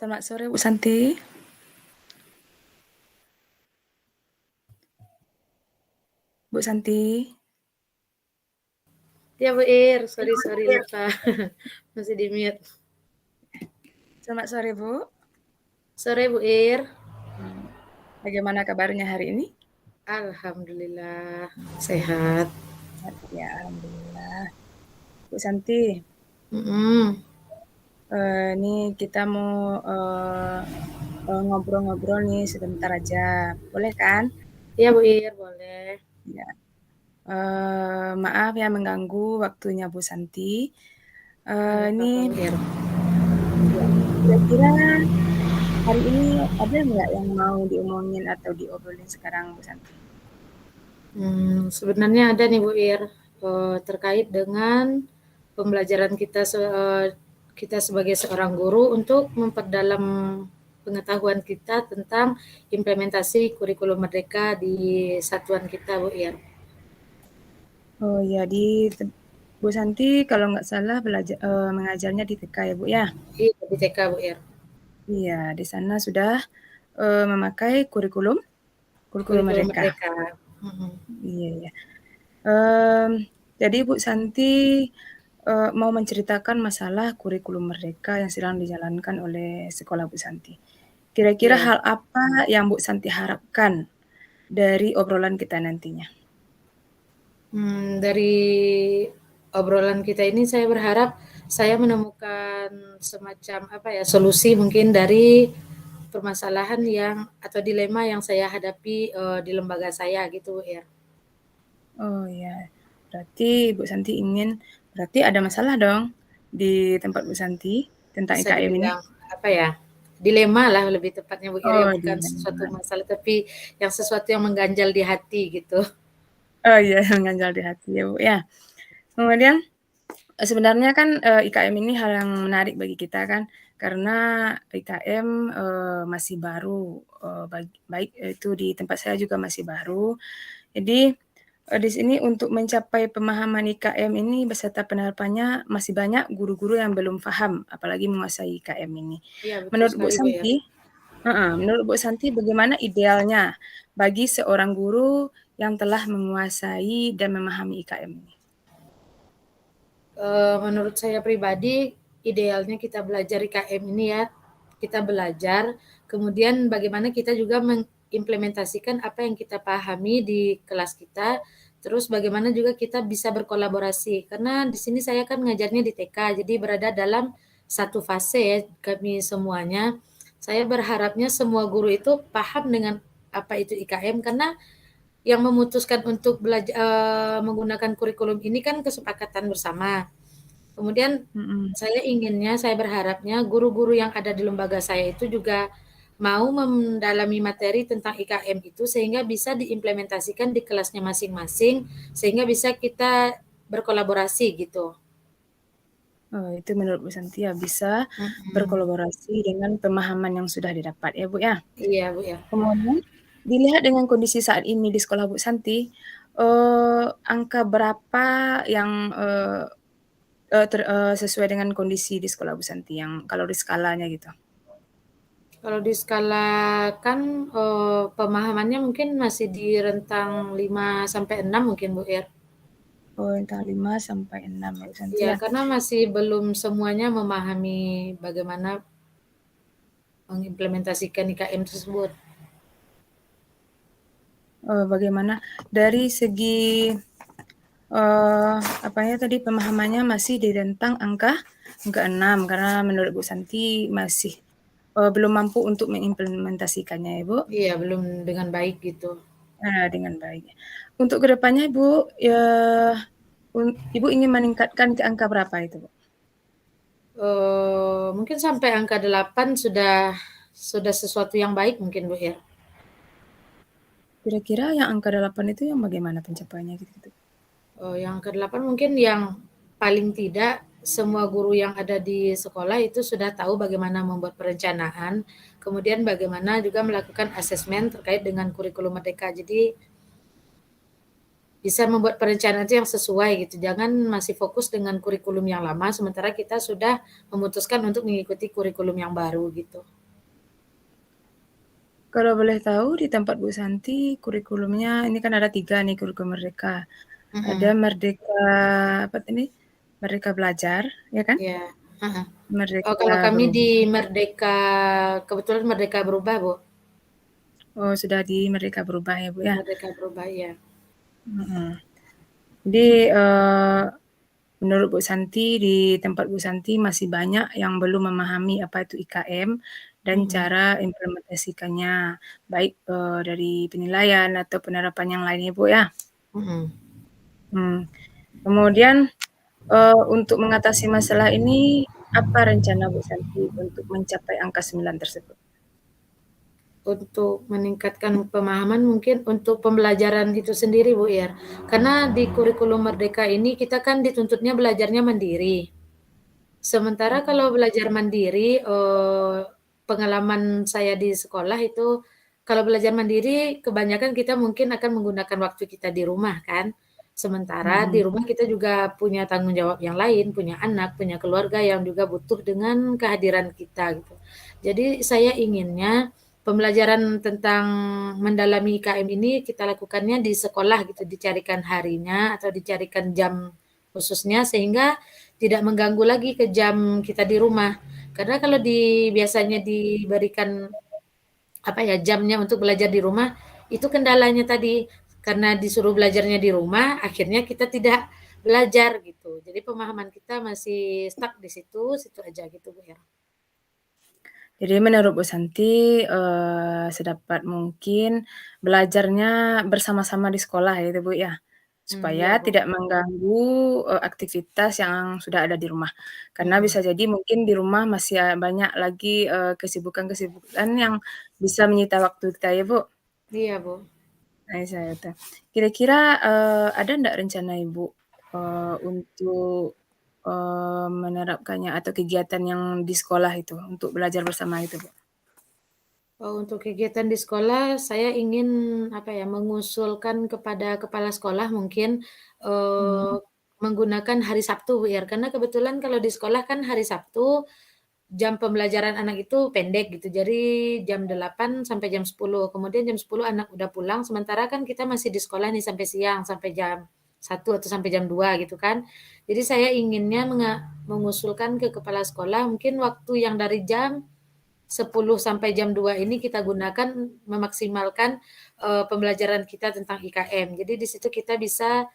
Selamat sore Bu Santi. Bu Santi. Ya Bu Ir, sorry lupa. Masih di mute. Selamat sore Bu. Sore Bu Ir. Bagaimana kabarnya hari ini? Alhamdulillah sehat. Ya, alhamdulillah. Bu Santi, Mm-mm. ini kita mau ngobrol-ngobrol nih sebentar aja. Boleh kan? Ya Bu Ir, boleh. Ya. Maaf ya mengganggu waktunya Bu Santi. Nggak Ini apa-apa Bu Ir. ya, kira-kira hari ini ada nggak yang mau diomongin atau diobrolin sekarang Bu Santi? Sebenarnya ada nih Bu Ir, terkait dengan pembelajaran kita sebagai seorang guru untuk memperdalam pengetahuan kita tentang implementasi kurikulum merdeka di satuan kita Bu Ir. Oh ya, Bu Santi kalau nggak salah mengajarnya di TK ya Bu ya? Iya, di TK Bu Ir. Iya, di sana sudah memakai kurikulum kurikulum Kurikulum Merdeka. merdeka. Mm-mm. Iya ya. Em, jadi Bu Santi mau menceritakan masalah kurikulum Merdeka yang sedang dijalankan oleh sekolah Bu Santi. Kira-kira Ya, hal apa yang Bu Santi harapkan dari obrolan kita nantinya? dari obrolan kita ini saya berharap saya menemukan semacam apa ya solusi mungkin dari permasalahan yang atau dilema yang saya hadapi di lembaga saya gitu ya. Oh ya, berarti Bu Santi berarti ada masalah dong di tempat Bu Santi tentang Bisa IKM ini? dibilang apa ya, dilema lah lebih tepatnya Bu Ira, ya Oh, bukan sesuatu dilema. masalah tapi yang sesuatu yang mengganjal di hati gitu. Oh iya, mengganjal di hati ya Bu ya. Kemudian sebenarnya kan IKM ini hal yang menarik bagi kita kan, karena IKM masih baru, baik itu di tempat saya juga masih baru. Jadi di sini untuk mencapai pemahaman IKM ini beserta penerapannya masih banyak guru-guru yang belum paham, apalagi menguasai IKM ini. Iya betul Menurut Bu sekali Bu ya. Santi menurut Bu Santi bagaimana idealnya bagi seorang guru yang telah menguasai dan memahami IKM ini? Menurut saya pribadi idealnya kita belajar IKM ini ya, kita belajar, kemudian bagaimana kita juga mengimplementasikan apa yang kita pahami di kelas kita, terus bagaimana juga kita bisa berkolaborasi. Karena di sini saya kan ngajarnya di TK, jadi berada dalam satu fase ya kami semuanya. Saya berharapnya semua guru itu paham dengan apa itu IKM karena yang memutuskan untuk belajar menggunakan kurikulum ini kan kesepakatan bersama. Kemudian Mhm. saya berharapnya guru-guru yang ada di lembaga saya itu juga mau mendalami materi tentang IKM itu sehingga bisa diimplementasikan di kelasnya masing-masing sehingga bisa kita berkolaborasi gitu. Oh, itu menurut Bu Santi ya bisa Mm-mm. berkolaborasi dengan pemahaman yang sudah didapat ya Bu ya. Iya Bu ya. Kemudian dilihat dengan kondisi saat ini di sekolah Bu Santi, angka berapa yang, sesuai dengan kondisi di sekolah Bu Santi yang kalau di skalanya gitu? Kalau di skala kan pemahamannya mungkin masih di rentang 5 sampai 6 mungkin Bu ya. Oh, antara 5 sampai 6 ya Bu Santi Iya, ya? karena masih belum semuanya memahami bagaimana mengimplementasikan IKM tersebut. Bagaimana dari segi, apanya tadi, pemahamannya masih di rentang angka 6 karena menurut Bu Santi masih, belum mampu untuk mengimplementasikannya ya, Bu? Iya, belum dengan baik gitu. Dengan baik. Untuk ke depannya Ibu, Ibu ingin meningkatkan ke angka berapa itu, Bu? Mungkin sampai angka 8 sudah sesuatu yang baik mungkin Bu ya. Kira-kira yang angka 8 itu yang bagaimana pencapaiannya gitu? Yang ke-8 mungkin yang paling tidak semua guru yang ada di sekolah itu sudah tahu bagaimana membuat perencanaan, kemudian bagaimana juga melakukan asesmen terkait dengan kurikulum merdeka. Jadi bisa membuat perencanaan itu yang sesuai gitu. Jangan masih fokus dengan kurikulum yang lama sementara kita sudah memutuskan untuk mengikuti kurikulum yang baru gitu. Kalau boleh tahu di tempat Bu Santi kurikulumnya ini kan ada 3 nih kurikulum Merdeka. Ada Mhm, Merdeka apa tadi? Merdeka Belajar, ya kan? iya, heeh. Oh, Merdeka kalau kami di Berubah. Merdeka kebetulan Merdeka Berubah, Bu. Oh, sudah di Merdeka Berubah ya, Bu, ya? Merdeka Berubah, ya. Mhm. Jadi, menurut Bu Santi, di tempat Bu Santi masih banyak yang belum memahami apa itu IKM dan Mhm, cara implementasikannya, baik, dari penilaian atau penerapan yang lainnya, Bu, ya? mhm. Mmm. Kemudian, untuk mengatasi masalah ini, apa rencana Bu Santi untuk mencapai angka 9 tersebut? Untuk meningkatkan pemahaman mungkin untuk pembelajaran itu sendiri, Bu, ya. Karena di kurikulum Merdeka ini kita kan dituntutnya belajarnya mandiri. Sementara Mhm, kalau belajar mandiri, pengalaman saya di sekolah itu, kalau belajar mandiri kebanyakan kita mungkin akan menggunakan waktu kita di rumah kan. Sementara di mhm. rumah kita juga punya tanggung jawab yang lain, punya anak, punya keluarga yang juga butuh dengan kehadiran kita gitu. Jadi saya inginnya pembelajaran tentang mendalami IKM ini kita lakukannya di sekolah gitu, dicarikan harinya atau dicarikan jam khususnya sehingga tidak mengganggu lagi ke jam kita di rumah. Karena kalau biasanya diberikan apa ya jamnya untuk belajar di rumah, itu kendalanya tadi karena disuruh belajarnya di rumah, akhirnya kita tidak belajar gitu. Jadi pemahaman kita masih stuck di situ, situ aja gitu Bu ya. Jadi menurut Bu Santi, sedapat mungkin belajarnya bersama-sama di sekolah ya itu Bu ya? Iya Supaya Bu. tidak mengganggu, aktivitas yang sudah ada di rumah. Karena bisa Mhm. jadi mungkin di rumah masih banyak lagi, kesibukan-kesibukan yang bisa menyita waktu kita ya Bu? Iya Bu. Nah saya itu. Kira-kira, ada ndak rencana Ibu, untuk, menerapkannya atau kegiatan yang di sekolah itu, untuk belajar bersama itu Bu? Oh, untuk kegiatan di sekolah saya ingin apa ya, mengusulkan kepada kepala sekolah mungkin, eee, Mhm. menggunakan hari Sabtu Bu ya, karena kebetulan kalau di sekolah kan hari Sabtu jam pembelajaran anak itu pendek gitu, jadi jam 8 sampai jam 10, kemudian jam 10 anak udah pulang, sementara kan kita masih di sekolah nih sampai siang, sampai jam 1 atau sampai jam 2 gitu kan. Jadi saya inginnya mengusulkan ke kepala sekolah mungkin waktu yang dari jam 10 sampai jam 2 ini kita gunakan memaksimalkan, pembelajaran kita tentang IKM. Jadi di situ kita bisa,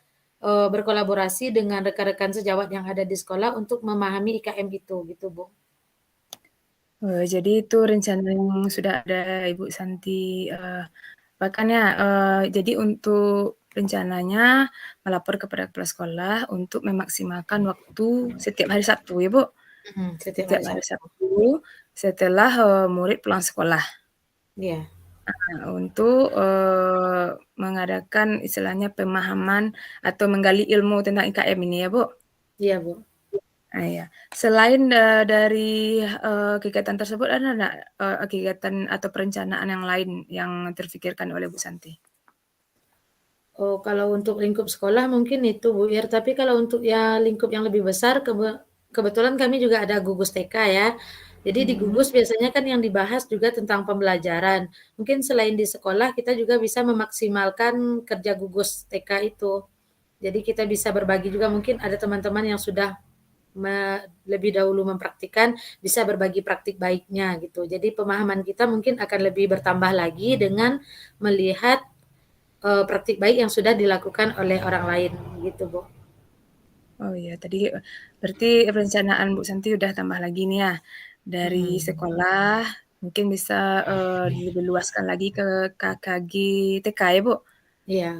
berkolaborasi dengan rekan-rekan sejawat yang ada di sekolah untuk memahami IKM itu, gitu, Bu. Jadi itu rencana yang sudah ada Ibu Santi, bahkan ya, jadi untuk rencananya melapor kepada kepala sekolah untuk memaksimalkan waktu setiap hari Sabtu ya, Bu? Mhm, setiap Setiap hari hari Sabtu. Sabtu setelah, murid pulang sekolah. Iya, Nah, untuk, mengadakan istilahnya pemahaman atau menggali ilmu tentang IKM ini ya, Bu? iya, Bu. Ah, iya. Selain, dari, kegiatan tersebut ada nggak, kegiatan atau perencanaan yang lain yang terfikirkan oleh Bu Santi? Oh, kalau untuk lingkup sekolah mungkin itu, Bu, ya, tapi kalau untuk ya lingkup yang lebih besar kebetulan kami juga ada gugus TK ya. Jadi di Mhm. gugus biasanya kan yang dibahas juga tentang pembelajaran. Mungkin selain di sekolah kita juga bisa memaksimalkan kerja gugus TK itu. Jadi kita bisa berbagi juga mungkin ada teman-teman yang sudah lebih dahulu mempraktikkan, bisa berbagi praktik baiknya gitu. Jadi pemahaman kita mungkin akan lebih bertambah lagi dengan melihat praktik baik yang sudah dilakukan oleh orang lain gitu, Bu. Oh iya, tadi, berarti perencanaan Bu Santi udah tambah lagi nih ya, dari Mhm. sekolah mungkin bisa, lebih luaskan lagi ke KKG TK ya, Bu? Iya,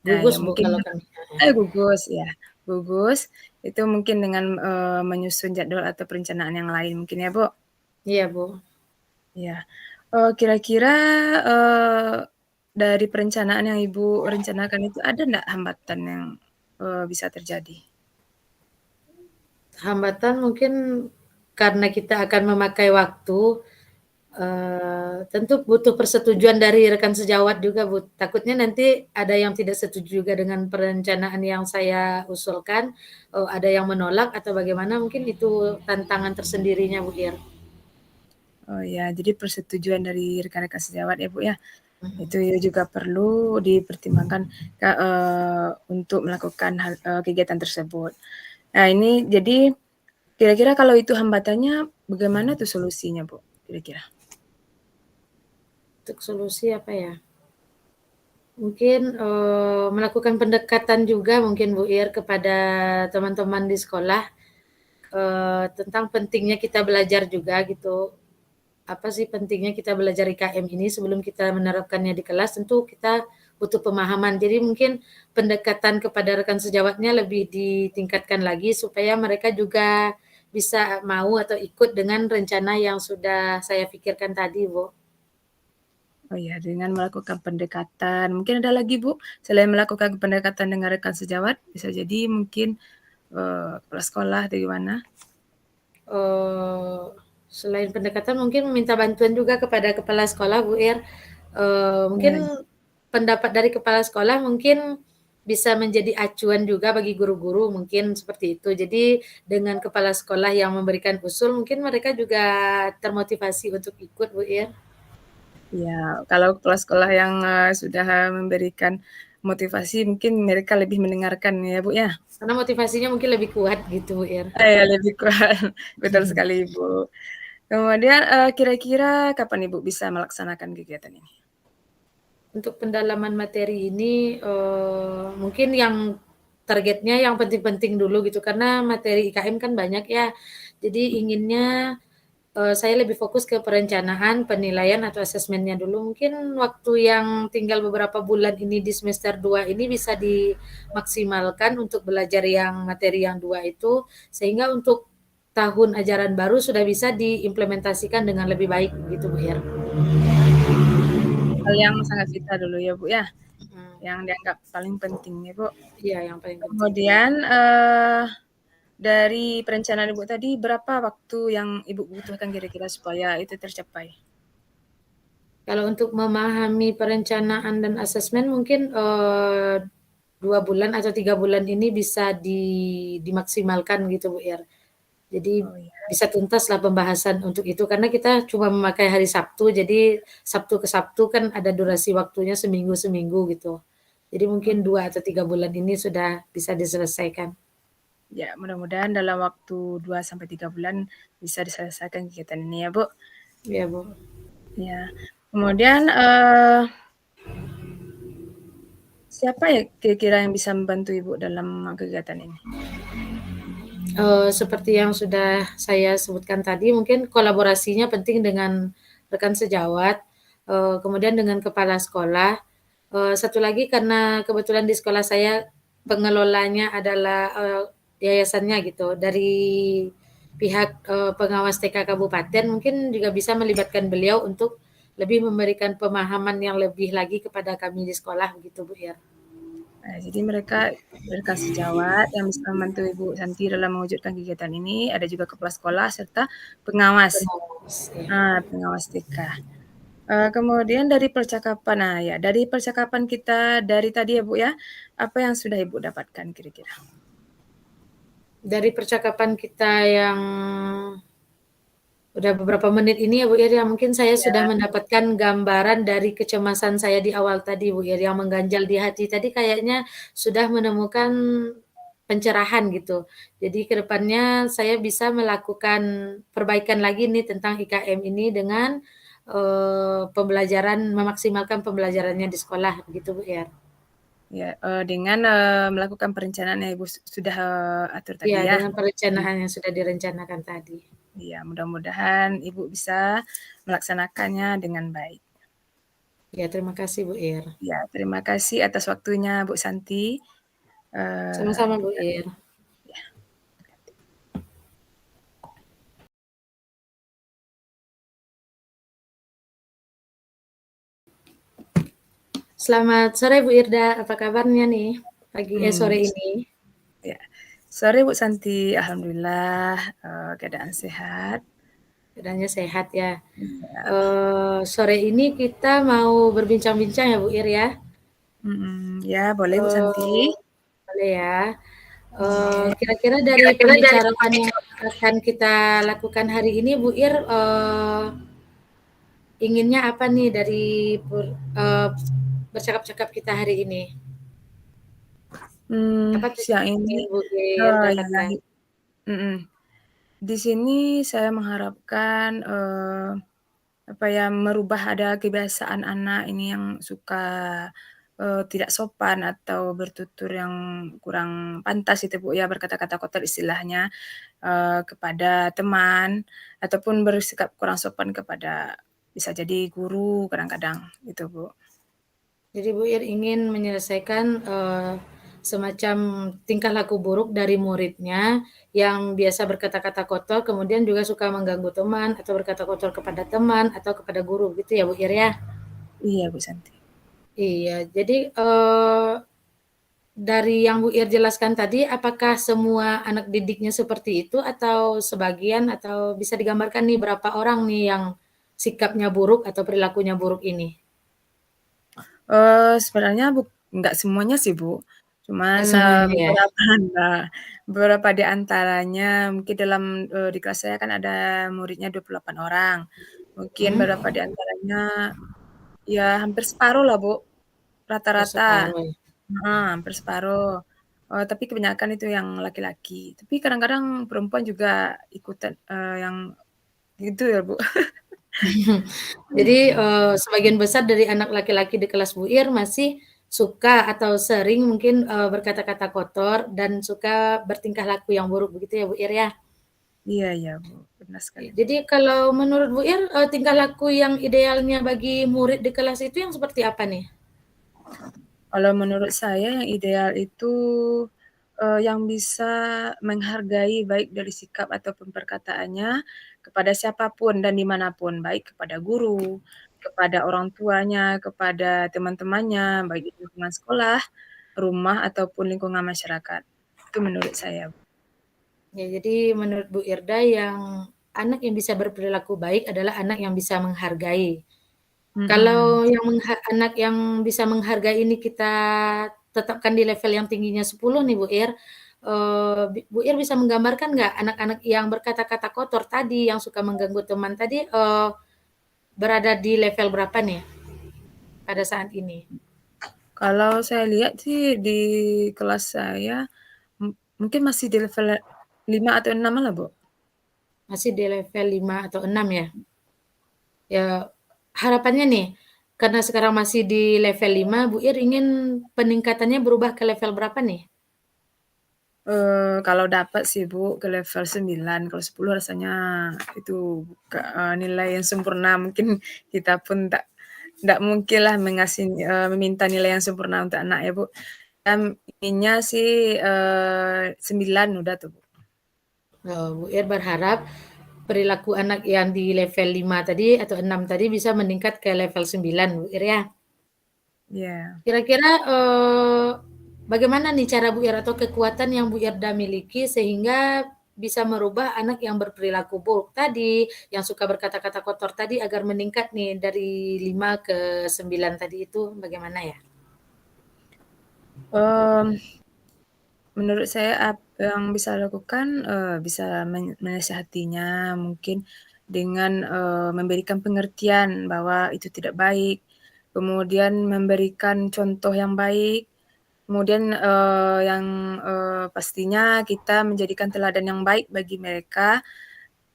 Nah ya gugus, Bu, mungkin kalau kami, heeh. gugus ya, gugus itu mungkin dengan, menyusun jadwal atau perencanaan yang lain mungkin ya, Bu? Iya, Bu. Iya. Kira-kira, eee, dari perencanaan yang Ibu rencanakan itu ada ndak hambatan yang, bisa terjadi? Hambatan mungkin karena kita akan memakai waktu, Tentu butuh persetujuan dari rekan sejawat juga, Bu. Takutnya nanti ada yang tidak setuju juga dengan perencanaan yang saya usulkan, ada yang menolak atau bagaimana, mungkin itu tantangan tersendirinya, Bu Ir. Oh ya, jadi persetujuan dari rekan-rekan sejawat ya Bu ya. Mhm. Itu juga perlu dipertimbangkan untuk melakukan kegiatan tersebut. Nah ini jadi kira-kira kalau itu hambatannya bagaimana tuh solusinya Bu, kira-kira? Untuk solusi apa ya? Mungkin, melakukan pendekatan juga mungkin Bu Ir kepada teman-teman di sekolah, tentang pentingnya kita belajar juga gitu. Apa sih pentingnya kita belajar IKM ini sebelum kita menerapkannya di kelas, tentu kita butuh pemahaman. Jadi mungkin pendekatan kepada rekan sejawatnya lebih ditingkatkan lagi supaya mereka juga bisa mau atau ikut dengan rencana yang sudah saya pikirkan tadi, Bu. Oh ya, dengan melakukan pendekatan, mungkin ada lagi Bu, selain melakukan pendekatan dengan rekan sejawat, bisa jadi mungkin, kepala sekolah atau gimana? Eee, Selain pendekatan mungkin meminta bantuan juga kepada kepala sekolah, Bu Ir. Mungkin Ya. pendapat dari kepala sekolah mungkin bisa menjadi acuan juga bagi guru-guru, mungkin seperti itu. Jadi dengan kepala sekolah yang memberikan usul, mungkin mereka juga termotivasi untuk ikut, Bu Ir. Ya, kalau kepala sekolah yang, sudah memberikan motivasi mungkin mereka lebih mendengarkan ya, Bu, ya? Karena motivasinya mungkin lebih kuat gitu, Bu Ir. Iya, lebih kuat, betul sekali, Ibu. Kemudian, kira-kira kapan Ibu bisa melaksanakan kegiatan ini? Untuk pendalaman materi ini, mungkin yang targetnya yang penting-penting dulu gitu, karena materi IKM kan banyak ya. Jadi inginnya, saya lebih fokus ke perencanaan, penilaian atau asesmennya dulu. Mungkin waktu yang tinggal beberapa bulan ini di semester 2 ini bisa dimaksimalkan untuk belajar yang materi yang 2 itu, sehingga untuk tahun ajaran baru sudah bisa diimplementasikan dengan lebih baik gitu, Bu, ya. Hal yang sangat vital dulu ya, Bu, ya, Mhm, yang dianggap paling penting ya, Bu. iya yang paling penting. Kemudian, dari perencanaan Ibu tadi, berapa waktu yang Ibu butuhkan kira-kira supaya itu tercapai? Kalau untuk memahami perencanaan dan asesmen mungkin, 2 bulan atau 3 bulan ini bisa dimaksimalkan gitu, Bu, ya. Jadi Oh, iya. bisa tuntaslah pembahasan untuk itu, karena kita cuma memakai hari Sabtu, jadi Sabtu ke Sabtu kan ada durasi waktunya seminggu-seminggu gitu. Jadi mungkin Oh, 2 atau 3 bulan ini sudah bisa diselesaikan. ya, mudah-mudahan dalam waktu 2 sampai 3 bulan bisa diselesaikan kegiatan ini ya, Bu. Iya, Bu. Ya. Kemudian, siapa ya kira-kira yang bisa membantu Ibu dalam kegiatan ini? Seperti yang sudah saya sebutkan tadi, mungkin kolaborasinya penting dengan rekan sejawat, kemudian dengan kepala sekolah. Satu lagi karena kebetulan di sekolah saya pengelolanya adalah, yayasannya gitu, dari pihak, pengawas TK kabupaten mungkin juga bisa melibatkan beliau untuk lebih memberikan pemahaman yang lebih lagi kepada kami di sekolah begitu, Bu, ya. Nah, jadi mereka rekan sejawat yang bisa membantu Ibu Santi dalam mewujudkan kegiatan ini, ada juga kepala sekolah serta pengawas, Pengawas, ya. pengawas TK. Kemudian dari percakapan, nah ya, dari percakapan kita dari tadi ya, Bu, ya, apa yang sudah Ibu dapatkan kira-kira? Dari percakapan kita yang udah beberapa menit ini ya, Bu, ya, mungkin saya sudah Ya. mendapatkan gambaran dari kecemasan saya di awal tadi, Bu, ya, yang mengganjal di hati tadi kayaknya sudah menemukan pencerahan gitu. Jadi ke depannya saya bisa melakukan perbaikan lagi nih tentang IKM ini dengan, pembelajaran memaksimalkan pembelajarannya di sekolah gitu, Bu, ya. Ya, dengan, melakukan perencanaan yang Ibu sudah, atur tadi Iya, ya? dengan perencanaan yang sudah direncanakan tadi. Iya, mudah-mudahan Ibu bisa melaksanakannya dengan baik. Ya, terima kasih, Bu, Ir. Ya, terima kasih atas waktunya Bu Santi, Sama-sama, Bu, kita Ir. ya. Selamat sore Bu Irda, apa kabarnya nih sore Mmm, ini? ya. Sore Bu Santi, alhamdulillah, keadaan sehat. keadaannya sehat ya. Iya. Sore ini kita mau berbincang-bincang ya Bu Ir ya. Ya boleh Bu Santi. Eh, boleh ya. Boleh. Kira-kira dari pembicaraan yang akan kita lakukan hari ini Bu Ir, inginnya apa nih dari bercakap-cakap kita hari ini? Apa tuh yang Siang ini, ingin Bu Ir ya katakan? mhm, di sini saya mengharapkan, apa ya, merubah ada kebiasaan anak ini yang suka, tidak sopan atau bertutur yang kurang pantas itu Bu ya, berkata-kata kotor istilahnya, kepada teman, ataupun bersikap kurang sopan kepada bisa jadi guru kadang-kadang, gitu Bu. Jadi Bu Ir ingin menyelesaikan semacam tingkah laku buruk dari muridnya yang biasa berkata-kata kotor, kemudian juga suka mengganggu teman atau berkata kotor kepada teman atau kepada guru, gitu ya Bu Ir ya? Iya Bu Santi. Iya, jadi dari yang Bu Ir jelaskan tadi, apakah semua anak didiknya seperti itu atau sebagian atau bisa digambarkan nih berapa orang nih yang sikapnya buruk atau perilakunya buruk ini? Sebenarnya nggak semuanya sih, Bu. Cuman, Nggak semuanya ya? beberapa nah, beberapa di antaranya mungkin dalam, di kelas saya kan ada muridnya 28 orang. Mungkin Hmm? beberapa di antaranya ya hampir separuh lah, Bu, Oh, rata-rata. separuh ya. Heeh, hampir separuh. Tapi kebanyakan itu yang laki-laki. Tapi kadang-kadang perempuan juga ikutan, yang gitu ya, Bu. Jadi sebagian besar dari anak laki-laki di kelas Bu Ir masih suka atau sering mungkin berkata-kata kotor dan suka bertingkah laku yang buruk begitu ya Bu Ir ya. Iya iya, Bu, benar sekali, Bu. Jadi kalau menurut Bu Ir tingkah laku yang idealnya bagi murid di kelas itu yang seperti apa nih? Kalau menurut saya yang ideal itu, yang bisa menghargai baik dari sikap ataupun perkataannya kepada siapapun dan dimanapun, baik kepada guru, kepada orang tuanya, kepada teman-temannya, baik di lingkungan sekolah, rumah, ataupun lingkungan masyarakat. Itu menurut saya. Ya, jadi menurut Bu Irda yang anak yang bisa berperilaku baik adalah anak yang bisa menghargai. Mhm. Kalau yang anak yang bisa menghargai ini kita tetapkan di level yang tingginya 10 nih Bu Ir, Bu Ir bisa menggambarkan nggak anak-anak yang berkata-kata kotor tadi, yang suka mengganggu teman tadi, berada di level berapa nih pada saat ini? Kalau saya lihat sih di kelas saya, mungkin masih di level 5 atau 6 lah, Bu. Masih di level 5 atau 6 ya? Ya, harapannya nih, karena sekarang masih di level 5, Bu Ir ingin peningkatannya berubah ke level berapa nih? Kalau dapat sih Bu ke level 9, kalau 10 rasanya itu nilai yang sempurna, mungkin kita pun ndak mungkinlah meminta nilai yang sempurna untuk anak ya Bu. Inginnya sih, 9 udah tuh Bu. Bu Ir berharap perilaku anak yang di level 5 tadi atau 6 tadi bisa meningkat ke level 9, Bu Ir ya. Iya. Kira-kira bagaimana nih cara Bu Ir atau kekuatan yang Bu Irda miliki sehingga bisa merubah anak yang berperilaku buruk tadi, yang suka berkata-kata kotor tadi agar meningkat nih dari 5 ke 9 tadi itu bagaimana ya? Mmm, Menurut saya yang bisa dilakukan, bisa menasehatinya mungkin dengan, memberikan pengertian bahwa itu tidak baik, kemudian memberikan contoh yang baik. Kemudian, pastinya kita menjadikan teladan yang baik bagi mereka,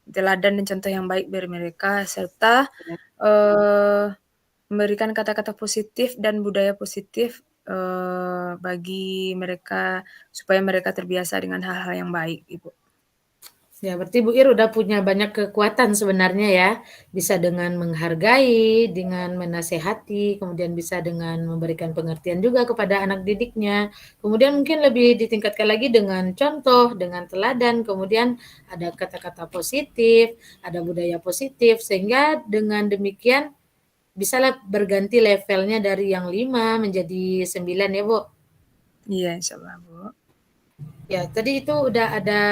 teladan dan contoh yang baik dari mereka, serta, eee, memberikan kata-kata positif dan budaya positif, bagi mereka, supaya mereka terbiasa dengan hal-hal yang baik, Ibu. Ya, berarti Bu Ir udah punya banyak kekuatan sebenarnya ya. Bisa dengan menghargai, dengan menasehati, kemudian bisa dengan memberikan pengertian juga kepada anak didiknya. Kemudian mungkin lebih ditingkatkan lagi dengan contoh, dengan teladan, kemudian ada kata-kata positif, ada budaya positif, sehingga dengan demikian bisalah berganti levelnya dari yang 5 menjadi 9 ya Bu. Iya, insyaallah, Bu. Ya, tadi itu udah ada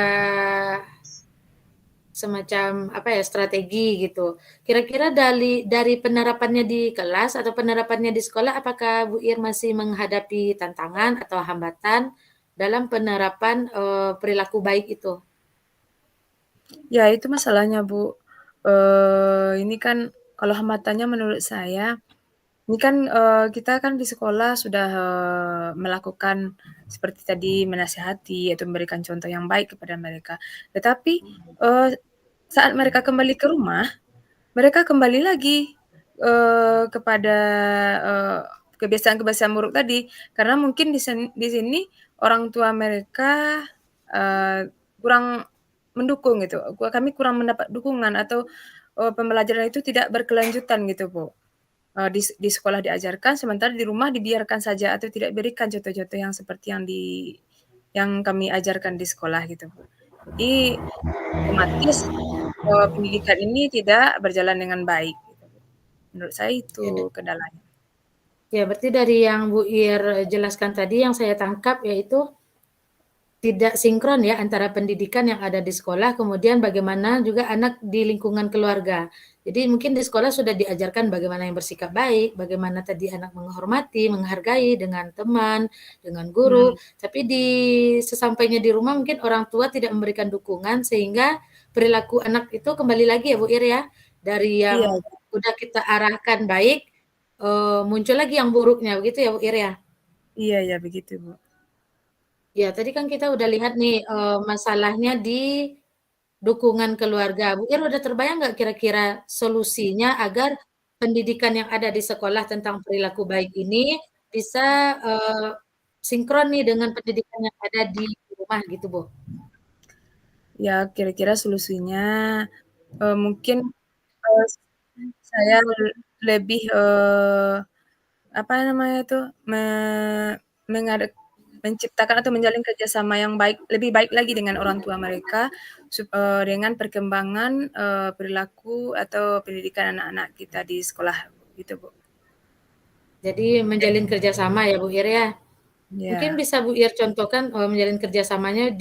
semacam apa ya, strategi gitu. Kira-kira dari penerapannya di kelas atau penerapannya di sekolah, apakah Bu Ir masih menghadapi tantangan atau hambatan dalam penerapan, perilaku baik itu? Ya itu masalahnya, Bu. Ini kan kalau hambatannya menurut saya, ini kan, kita kan di sekolah sudah, melakukan seperti tadi menasihati atau memberikan contoh yang baik kepada mereka. Tetapi, eee, saat mereka kembali ke rumah, mereka kembali lagi, kepada, eee, kebiasaan-kebiasaan buruk tadi. Karena mungkin di sini orang tua mereka, kurang mendukung gitu, kami kurang mendapat dukungan atau, pembelajaran itu tidak berkelanjutan gitu, Bu. Di sekolah diajarkan, sementara di rumah dibiarkan saja atau tidak berikan contoh-contoh yang seperti yang kami ajarkan di sekolah gitu, Bu. Jadi otomatis, pendidikan ini tidak berjalan dengan baik gitu, Bu. Menurut saya Ya, itu kendalanya. ya berarti dari yang Bu Ir jelaskan tadi yang saya tangkap yaitu tidak sinkron ya antara pendidikan yang ada di sekolah, kemudian bagaimana juga anak di lingkungan keluarga. Jadi mungkin di sekolah sudah diajarkan bagaimana yang bersikap baik, bagaimana tadi anak menghormati, menghargai dengan teman, dengan Mmm, guru, tapi sesampainya di rumah mungkin orang tua tidak memberikan dukungan sehingga perilaku anak itu kembali lagi ya Bu Ir ya, dari iya yang udah kita arahkan baik, muncul lagi yang buruknya begitu ya Bu Ir ya? iya iya begitu, Bu. Ya, tadi kan kita udah lihat nih, masalahnya di dukungan keluarga. Bu Ir udah terbayang nggak kira-kira solusinya agar pendidikan yang ada di sekolah tentang perilaku baik ini bisa, sinkron nih dengan pendidikan yang ada di rumah gitu, Bu? Ya kira-kira solusinya, mungkin, eee, saya lebih, apa namanya itu, mengadek menciptakan atau menjalin kerjasama yang baik lebih baik lagi dengan orang tua mereka, dengan perkembangan, perilaku atau pendidikan anak-anak kita di sekolah, gitu, Bu. Jadi menjalin kerjasama ya, Bu Ir ya? Mungkin Iya. bisa Bu Ir contohkan, menjalin kerjasamanya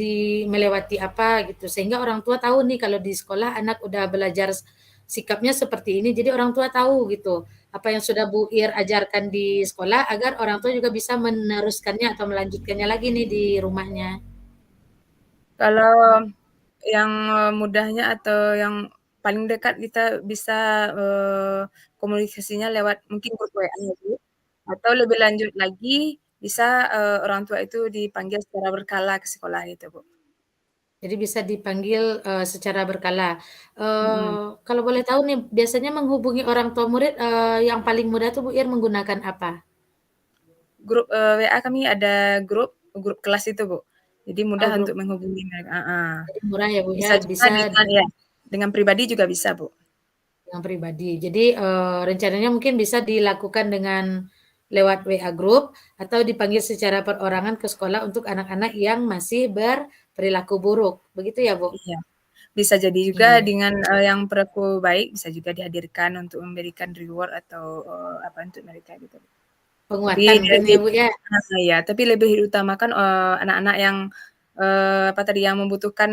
melewati apa gitu, sehingga orang tua tahu nih kalau di sekolah anak udah belajar sikapnya seperti ini, jadi orang tua tahu gitu, apa yang sudah Bu Ir ajarkan di sekolah agar orang tua juga bisa meneruskannya atau melanjutkannya lagi nih di rumahnya. Kalau yang, mudahnya atau yang paling dekat kita bisa, komunikasinya lewat mungkin grup WA ya, Bu, atau lebih lanjut lagi bisa, orang tua itu dipanggil secara berkala ke sekolah gitu, Bu. Jadi bisa dipanggil, secara berkala. Mhm. Kalau boleh tahu nih, biasanya menghubungi orang tua murid, yang paling mudah tuh Bu Ir menggunakan apa? Grup, WA kami ada grup kelas itu, Bu. Jadi mudah Oh, untuk grup, menghubungi mereka heeh. jadi murah ya Bu ya, Bisa juga bisa dengan ya, dengan pribadi juga bisa, Bu. yang pribadi. Jadi, rencananya mungkin bisa dilakukan dengan lewat WA Group atau dipanggil secara perorangan ke sekolah untuk anak-anak yang masih berperilaku buruk. Begitu ya, Bu? Iya. Bisa jadi juga Iya. dengan, yang perilaku baik bisa juga dihadirkan untuk memberikan reward atau, apa untuk mereka gitu. Tapi Penguatan mungkin ya, Bu, ya? iya, tapi lebih diutamakan, anak-anak yang, apa tadi, yang membutuhkan,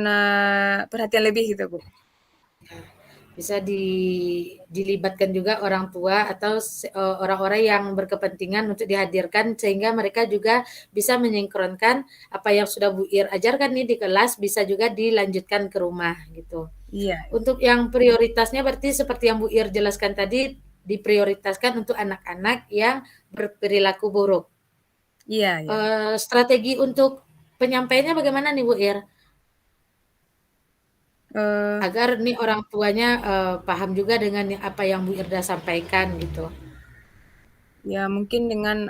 perhatian lebih gitu, Bu. Bisa dilibatkan juga orang tua atau orang-orang yang berkepentingan untuk dihadirkan sehingga mereka juga bisa menyinkronkan apa yang sudah Bu Ir ajarkan nih di kelas bisa juga dilanjutkan ke rumah gitu. Iya Untuk yang prioritasnya berarti seperti yang Bu Ir jelaskan tadi diprioritaskan untuk anak-anak yang berperilaku buruk. iya iya, Strategi untuk penyampaiannya bagaimana nih Bu Ir? eee, Agar nih orang tuanya, paham juga dengan apa yang Bu Irda sampaikan gitu. ya mungkin dengan,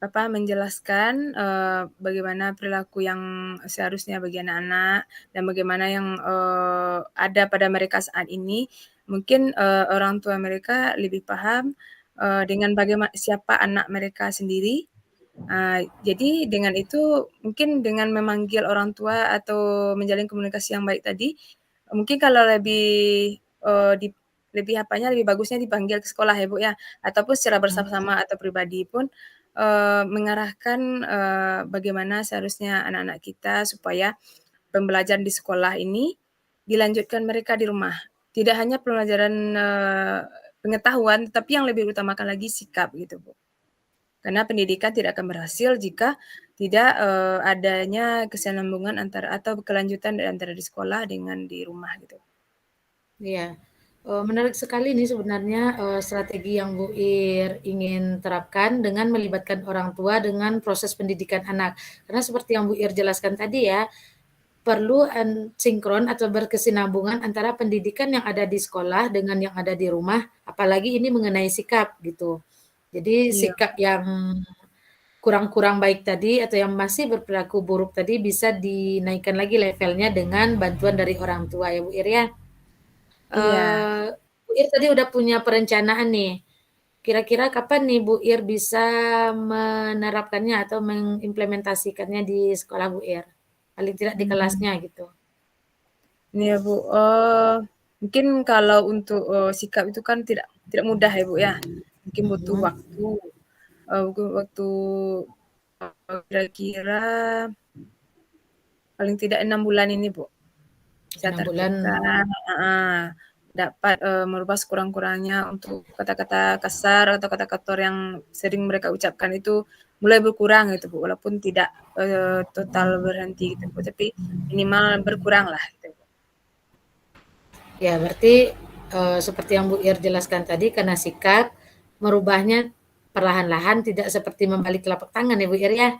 apa, menjelaskan, bagaimana perilaku yang seharusnya bagi anak-anak dan bagaimana yang, ada pada mereka saat ini, mungkin, orang tua mereka lebih paham, dengan siapa anak mereka sendiri. Jadi dengan itu mungkin dengan memanggil orang tua atau menjalin komunikasi yang baik tadi, mungkin kalau lebih, eee, di lebih apanya, lebih bagusnya dipanggil ke sekolah ya, Bu, ya, ataupun secara Mmm, bersama-sama atau pribadi pun, mengarahkan, bagaimana seharusnya anak-anak kita supaya pembelajaran di sekolah ini, dilanjutkan mereka di rumah. Tidak hanya pelajaran, pengetahuan, tapi yang lebih utamakan lagi sikap gitu, Bu. Karena pendidikan tidak akan berhasil jika tidak, adanya kesinambungan antara atau kelanjutan antara di sekolah dengan di rumah gitu. Iya, menarik sekali nih sebenarnya, strategi yang Bu Ir ingin terapkan dengan melibatkan orang tua dengan proses pendidikan anak. Karena seperti yang Bu Ir jelaskan tadi ya, perlu sinkron atau berkesinambungan antara pendidikan yang ada di sekolah dengan yang ada di rumah, apalagi ini mengenai sikap gitu. Jadi Iya, sikap yang kurang-kurang baik tadi atau yang masih berperilaku buruk tadi bisa dinaikkan lagi levelnya dengan bantuan dari orang tua ya Bu Ir ya. iya. Bu Ir tadi udah punya perencanaan nih. Kira-kira kapan nih Bu Ir bisa menerapkannya atau mengimplementasikannya di sekolah Bu Ir? Paling tidak di Mmm, kelasnya gitu. ini ya, Bu, mungkin kalau untuk, sikap itu kan tidak mudah ya, Bu, ya. Mungkin butuh Mhm. waktu, butuh waktu, kira-kira paling tidak 6 bulan ini, Bu. Saya 6 bulan. targetkan heeh, dapat, merubah sekurang-kurangnya untuk kata-kata kasar atau kata kotor yang sering mereka ucapkan itu mulai berkurang gitu, Bu, walaupun tidak, total berhenti gitu, Bu, tapi minimal berkuranglah gitu, Bu. Ya, berarti seperti yang Bu Ir jelaskan tadi, karena sikap merubahnya perlahan-lahan, tidak seperti membalik telapak tangan ya Bu Ir ya.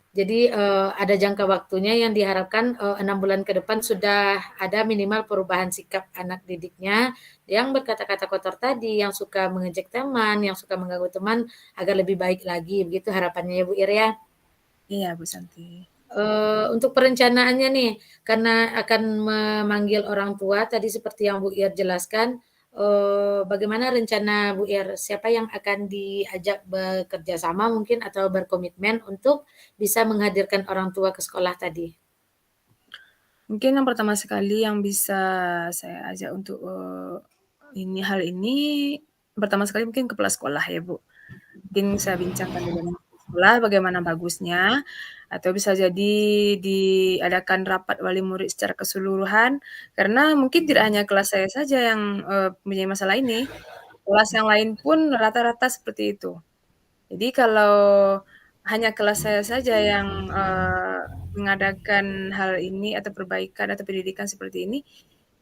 Jadi ada jangka waktunya yang diharapkan 6 bulan ke depan sudah ada minimal perubahan sikap anak didiknya yang berkata-kata kotor tadi, yang suka mengejek teman, yang suka mengganggu teman agar lebih baik lagi. Begitu harapannya ya Bu Ir ya. Iya, Bu Santi. Untuk perencanaannya nih, karena akan memanggil orang tua tadi seperti yang Bu Ir jelaskan, bagaimana rencana Bu Ir? Siapa yang akan diajak bekerja sama mungkin atau berkomitmen untuk bisa menghadirkan orang tua ke sekolah tadi? Mungkin yang pertama sekali yang bisa saya ajak untuk, hal ini, pertama sekali mungkin kepala sekolah ya, Bu. Mungkin saya bincangkan dengan sekolah bagaimana bagusnya, atau bisa jadi diadakan rapat wali murid secara keseluruhan, karena mungkin tidak hanya kelas saya saja yang, mempunyai masalah ini, kelas yang lain pun rata-rata seperti itu. Jadi kalau hanya kelas saya saja yang, mengadakan hal ini atau perbaikan atau pendidikan seperti ini,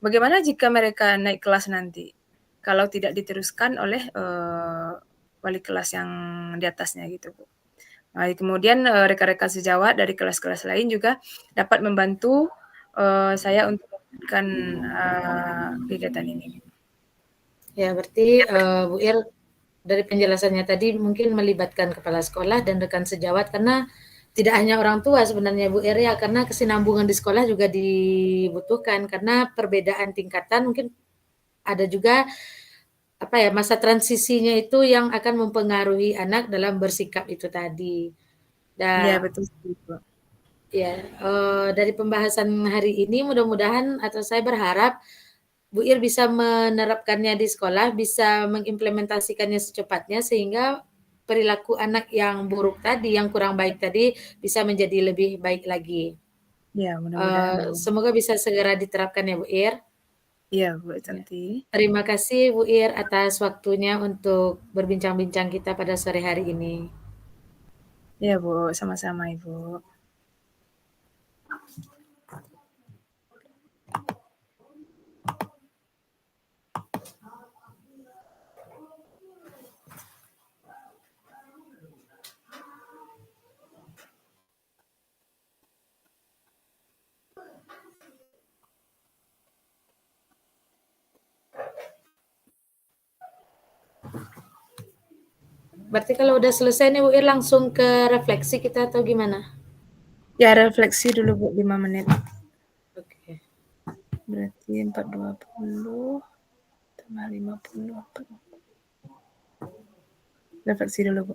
bagaimana jika mereka naik kelas nanti? Kalau tidak diteruskan oleh, wali kelas yang di atasnya gitu, Bu. Nah, kemudian, rekan-rekan sejawat dari kelas-kelas lain juga dapat membantu, saya untuk melakukan, kegiatan ini. Ya, berarti Bu Ir dari penjelasannya tadi mungkin melibatkan kepala sekolah dan rekan sejawat karena tidak hanya orang tua sebenarnya Bu Ir ya, karena kesinambungan di sekolah juga dibutuhkan karena perbedaan tingkatan mungkin ada juga apa ya, masa transisinya itu yang akan mempengaruhi anak dalam bersikap itu tadi. Iya, Dan betul sekali, Bu. ya, dari pembahasan hari ini mudah-mudahan atau saya berharap Bu Ir bisa menerapkannya di sekolah, bisa mengimplementasikannya secepatnya sehingga perilaku anak yang buruk tadi, yang kurang baik tadi bisa menjadi lebih baik lagi. Iya, mudah-mudahan, Bu. Semoga bisa segera diterapkan ya Bu Ir. Iya, Bu Ya. Santi. Terima kasih Bu Ir atas waktunya untuk berbincang-bincang kita pada sore hari ini. Iya, Bu, sama-sama, Ibu. Berarti kalau udah selesai nih Bu Ir langsung ke refleksi kita atau gimana? Ya, refleksi dulu, Bu, 5 menit. Oke. Berarti 4:20 tambah 50, refleksi dulu, Bu.